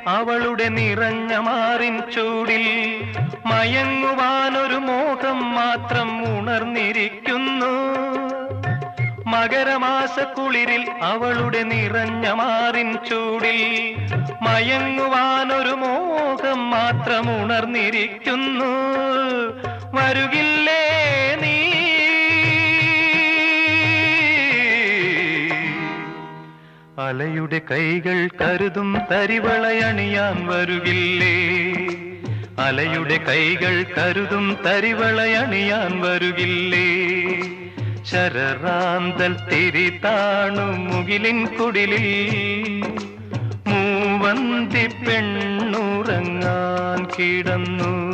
അവളുടെ നിറഞ്ഞ മാറിൻ ചൂടിൽ മയങ്ങുവാനൊരു മോഹം മാത്രം ഉണർന്നിരിക്കുന്നു. മകരമാസക്കുളിരിൽ അവളുടെ നിറഞ്ഞ മാറിൻ ചൂടിൽ മയങ്ങുവാനൊരു മോഹം മാത്രം ഉണർന്നിരിക്കുന്നു. വരുകില്ലേ നീ? അലയുടെ കൈകൾ കരുതും തരിവളയണിയാൻ വരുകില്ലേ? അലയുടെ കൈകൾ കരുതും തരിവളയണിയാൻ വരുകില്ലേ? ശരറാന്തൽ തിരി താണു മുകിലിൻ കുടിലിൽ മൂവന്തി പെണ്ണുറങ്ങാൻ കിടന്നു.